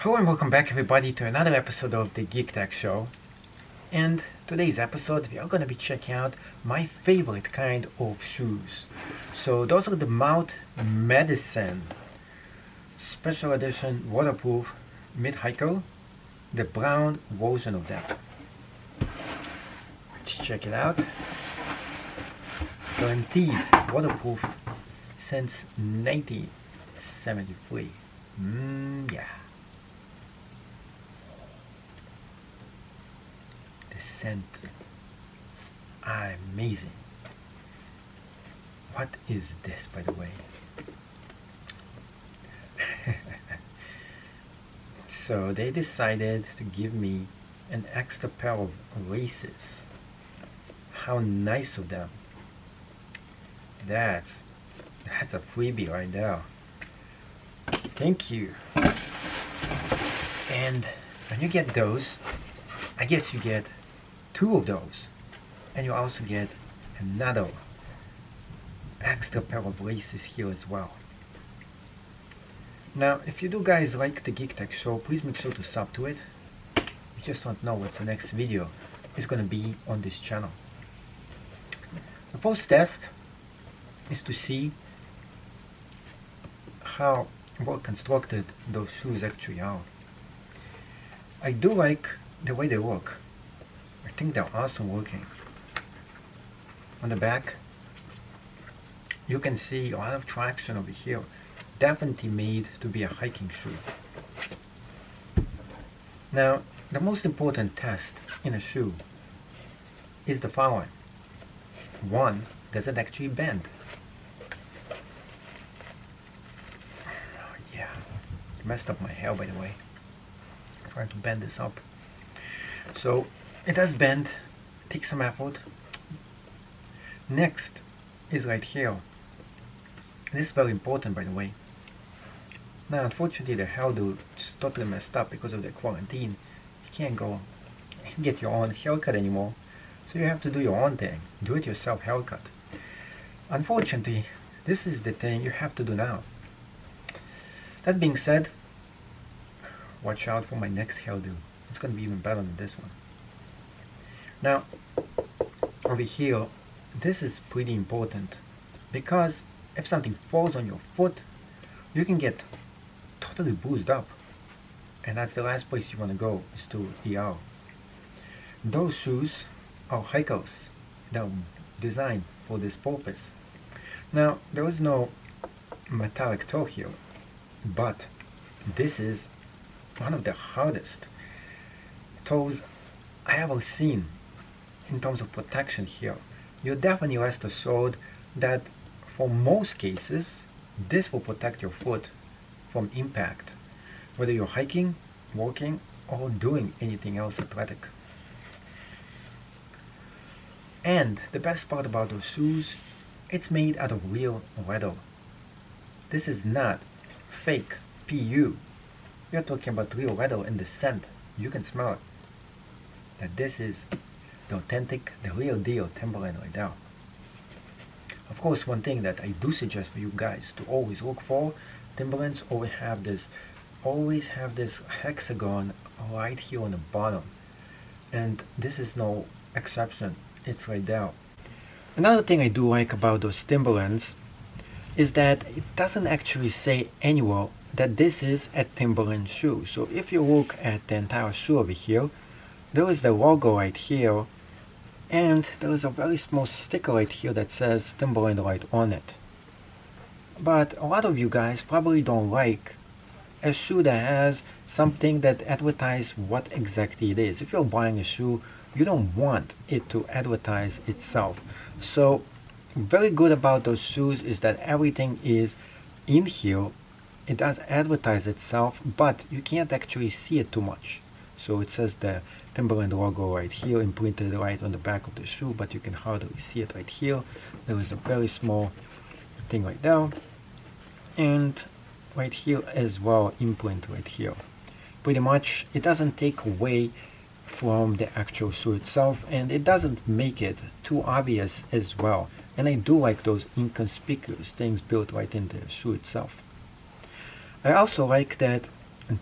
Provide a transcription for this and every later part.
Hello and welcome back everybody to another episode of the Geek Tech Show. And today's episode we are going to be checking out my favorite kind of shoes. So those are the Maddsen Special Edition Waterproof Mid-Hiker, the brown version of them. Let's check it out. Guaranteed waterproof since 1973. Yeah. The scent, amazing. What is this, by the way? So they decided to give me an extra pair of laces. How nice of them. That's a freebie right there. Thank you. And when you get those, I guess you get 2 of those, and you also get another extra pair of laces here as well. Now, if you do guys like the Geek Tech Show, please make sure to sub to it. You just don't know what the next video is going to be on this channel. The first test is to see how well constructed those shoes actually are. I do like the way they look. I think they're awesome looking. On the back, you can see a lot of traction over here. Definitely made to be a hiking shoe. Now, the most important test in a shoe is the following. 1, does it actually bend? Oh, yeah, messed up my hair, by the way. I'm trying to bend this up. So it does bend, takes some effort. Next is right here. This is very important, by the way. Now, unfortunately, the hairdo is totally messed up because of the quarantine. You can't go and get your own haircut anymore, so you have to do your own thing, do-it-yourself haircut. Unfortunately, this is the thing you have to do now. That being said, watch out for my next hairdo. It's going to be even better than this one. Now, over here, this is pretty important because if something falls on your foot, you can get totally bruised up, and that's the last place you want to go, is to ER. Those shoes are hikers. They're designed for this purpose. Now, there is no metallic toe here, but this is one of the hardest toes I ever seen in terms of protection here. You're definitely rest assured that for most cases, this will protect your foot from impact, whether you're hiking, walking, or doing anything else athletic. And the best part about those shoes, it's made out of real leather. This is not fake PU. We're talking about real leather, and the scent, you can smell it. That this is the authentic, the real deal Timberland right now. Of course, one thing that I do suggest for you guys to always look for, Timberlands always have this hexagon right here on the bottom, and this is no exception. It's right there. Another thing I do like about those Timberlands is that it doesn't actually say anywhere that this is a Timberland shoe. So if you look at the entire shoe over here, there is the logo right here, and there is a very small sticker right here that says Timberland right on it. But a lot of you guys probably don't like a shoe that has something that advertises what exactly it is. If you're buying a shoe, you don't want it to advertise itself. So very good about those shoes is that everything is in here. It does advertise itself, but you can't actually see it too much. So it says the Timberland logo right here imprinted right on the back of the shoe, but you can hardly see it right here. There is a very small thing right there, and right here as well, imprint right here. Pretty much it doesn't take away from the actual shoe itself, and it doesn't make it too obvious as well. And I do like those inconspicuous things built right in the shoe itself. I also like that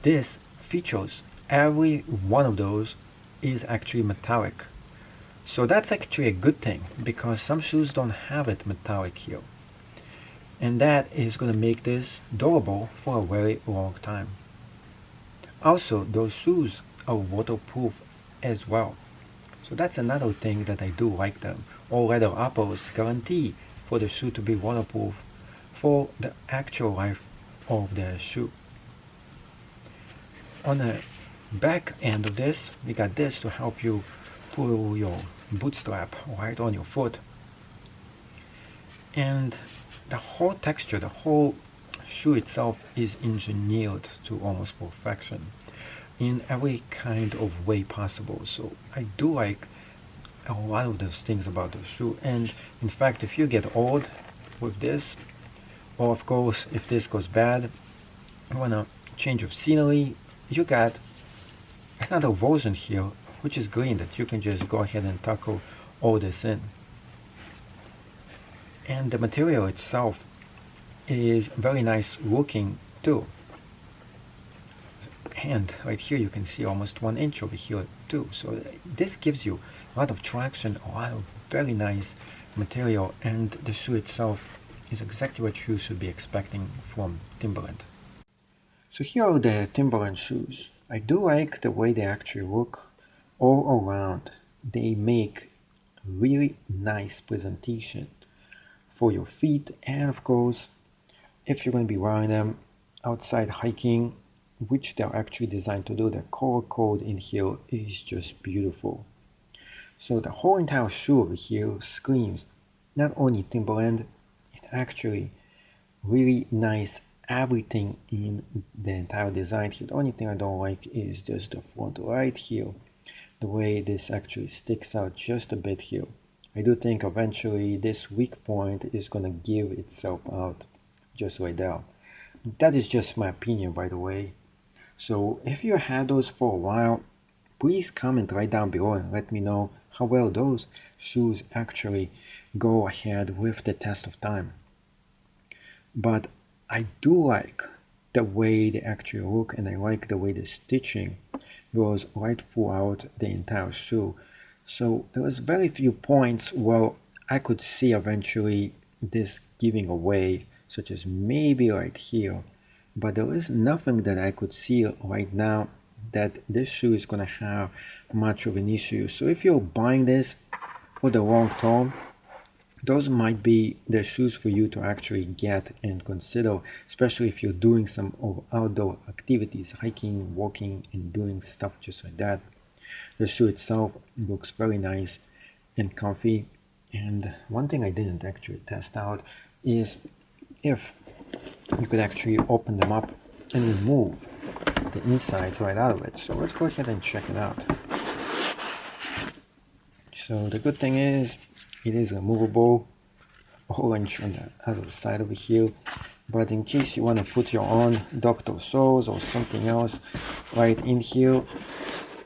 this features, every one of those is actually metallic. So that's actually a good thing, because some shoes don't have it metallic here. And that is going to make this durable for a very long time. Also, those shoes are waterproof as well. So that's another thing that I do like them. All leather uppers guarantee for the shoe to be waterproof for the actual life of the shoe. On the back end of this, we got this to help you pull your boot strap right on your foot. And the whole texture, the whole shoe itself is engineered to almost perfection in every kind of way possible. So I do like a lot of those things about the shoe. And in fact, if you get old with this, or of course if this goes bad, you want to change of scenery, you got another version here, which is green, that you can just go ahead and tackle all this in. And the material itself is very nice looking too. And right here you can see almost 1 inch over here too. So this gives you a lot of traction, a lot of very nice material, and the shoe itself is exactly what you should be expecting from Timberland. So here are the Timberland shoes. I do like the way they actually look all around. They make really nice presentation for your feet, and of course if you're going to be wearing them outside hiking, which they're actually designed to do, the color code in here is just beautiful. So the whole entire shoe over here screams not only Timberland, it actually really nice everything in the entire design here. The only thing I don't like is just the front right here, the way this actually sticks out just a bit here. I do think eventually this weak point is gonna give itself out just right there. That is just my opinion, by the way. So if you had those for a while, please comment right down below and let me know how well those shoes actually go ahead with the test of time. But I do like the way they actually look, and I like the way the stitching goes right throughout the entire shoe. So there was very few points where I could see eventually this giving away, such as maybe right here, but there is nothing that I could see right now that this shoe is gonna have much of an issue. So if you're buying this for the long term, those might be the shoes for you to actually get and consider, especially if you're doing some outdoor activities, hiking, walking, and doing stuff just like that. The shoe itself looks very nice and comfy. And one thing I didn't actually test out is if you could actually open them up and remove the insides right out of it. So let's go ahead and check it out. So the good thing is it is removable, orange on the other side over here, but in case you want to put your own Dr. Soles or something else right in here,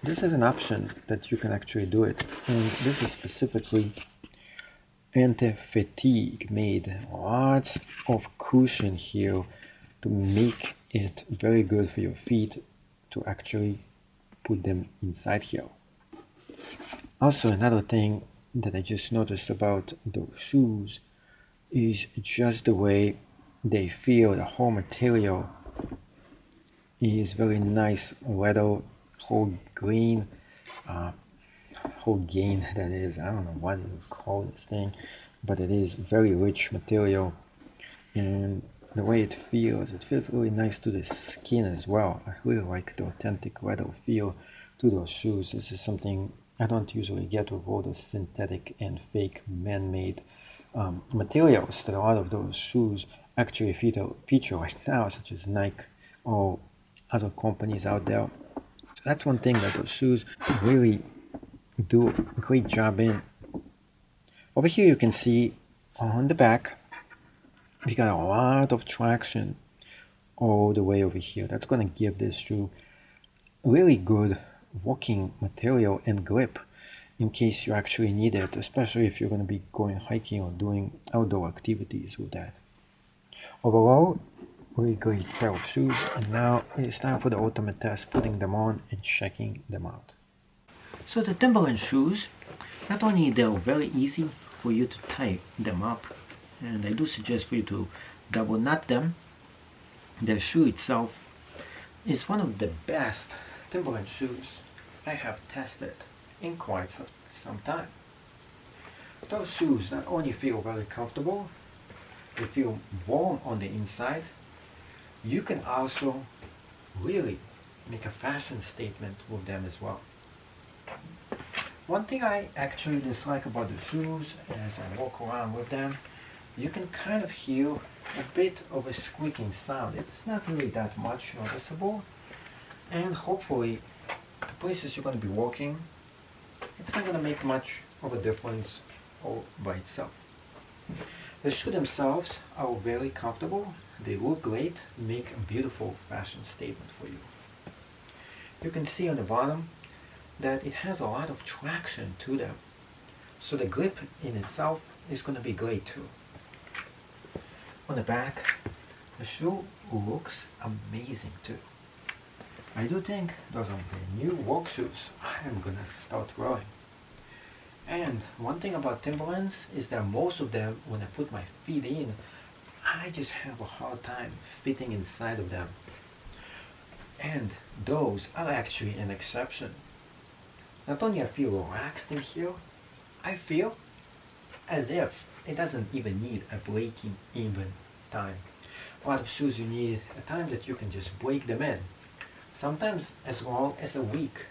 this is an option that you can actually do it. And this is specifically anti-fatigue made. Lots of cushion here to make it very good for your feet to actually put them inside here. Also, another thing that I just noticed about those shoes is just the way they feel. The whole material is very nice leather, whole green, whole gain, that is. I don't know what you call this thing, but it is very rich material, and the way it feels really nice to the skin as well. I really like the authentic leather feel to those shoes. This is something I don't usually get with all those synthetic and fake man-made materials that a lot of those shoes actually feature right now, such as Nike or other companies out there. So that's one thing that those shoes really do a great job in. Over here you can see on the back we got a lot of traction all the way over here. That's going to give this shoe really good walking material and grip in case you actually need it, especially if you're going to be going hiking or doing outdoor activities with that. Overall, Really great pair of shoes, and now it's time for the ultimate test, putting them on and checking them out. So the Timberland shoes, not only they're very easy for you to tie them up, and I do suggest for you to double knot them. The shoe itself is one of the best Timberland shoes I have tested in quite some time. Those shoes not only feel very comfortable, they feel warm on the inside. You can also really make a fashion statement with them as well. One thing I actually dislike about the shoes as I walk around with them, you can kind of hear a bit of a squeaking sound. It's not really that much noticeable, and hopefully the places you're going to be walking, it's not going to make much of a difference all by itself. The shoes themselves are very comfortable, they look great, make a beautiful fashion statement for you. You can see on the bottom that it has a lot of traction to them, so the grip in itself is going to be great too. On the back, the shoe looks amazing too. I do think those are the new work shoes I am going to start wearing. And one thing about Timberlands is that most of them, when I put my feet in, I just have a hard time fitting inside of them. And those are actually an exception. Not only I feel relaxed in here, I feel as if it doesn't even need a breaking even time. A lot of shoes you need a time that you can just break them in. Sometimes as long as a week.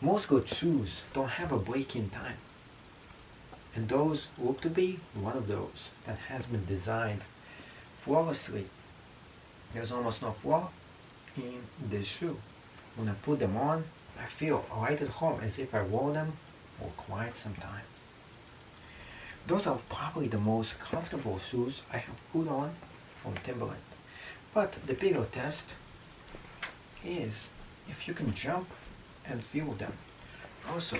Most good shoes don't have a break-in time, and those look to be one of those that has been designed flawlessly. There's almost no flaw in this shoe. When I put them on, I feel right at home as if I wore them for quite some time. Those are probably the most comfortable shoes I have put on from Timberland. But the bigger test is if you can jump and feel them. Also,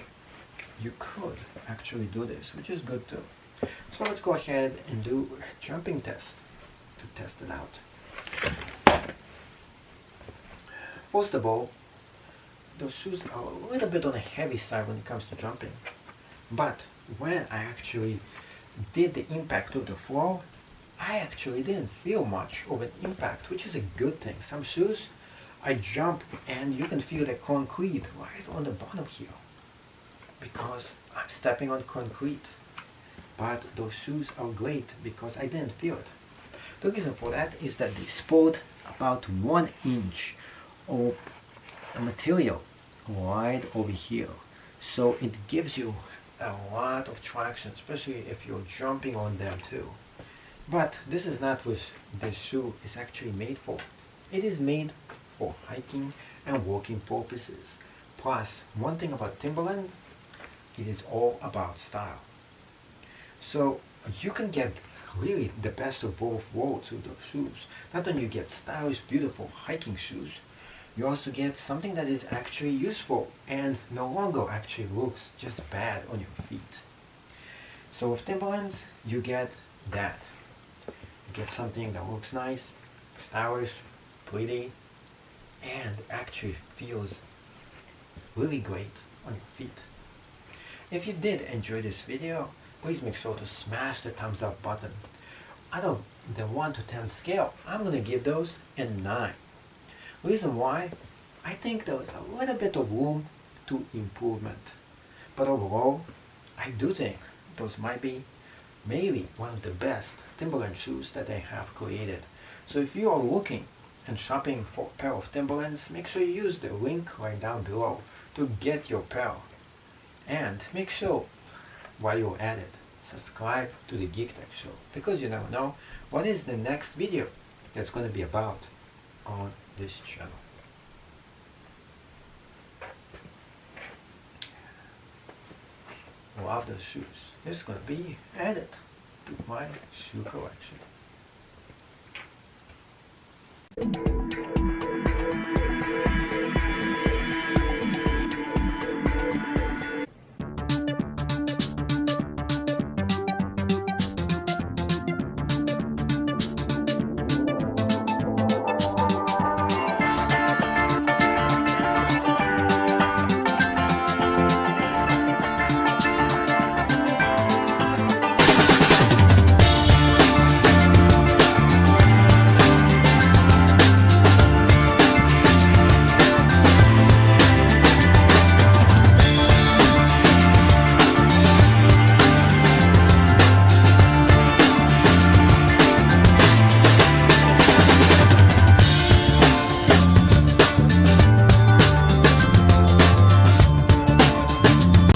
you could actually do this, which is good too. So let's go ahead and do a jumping test to test it out. First of all, those shoes are a little bit on the heavy side when it comes to jumping. But when I actually did the impact of the floor, I actually didn't feel much of an impact, which is a good thing. Some shoes, I jump and you can feel the concrete right on the bottom here because I'm stepping on concrete. But those shoes are great because I didn't feel it. The reason for that is that they sport about 1 inch of material right over here. So it gives you a lot of traction, especially if you're jumping on them too. But this is not what this shoe is actually made for. It is made for hiking and walking purposes. Plus, one thing about Timberland, it is all about style. So you can get really the best of both worlds with those shoes. Not only you get stylish, beautiful hiking shoes, you also get something that is actually useful and no longer actually looks just bad on your feet. So with Timberlands, you get that. You get something that looks nice, stylish, pretty, and actually feels really great on your feet. If you did enjoy this video, please make sure to smash the thumbs up button. Out of the 1 to 10 scale, I'm going to give those a 9. Reason why? I think there is a little bit of room to improvement. But overall, I do think those might be maybe one of the best Timberland shoes that they have created. So if you are looking and shopping for a pair of Timberlands, make sure you use the link right down below to get your pair. And make sure, while you're at it, subscribe to the Geek Tech Show, because you never know what is the next video that's going to be about on this channel. Love those shoes. It's going to be added to my shoe collection.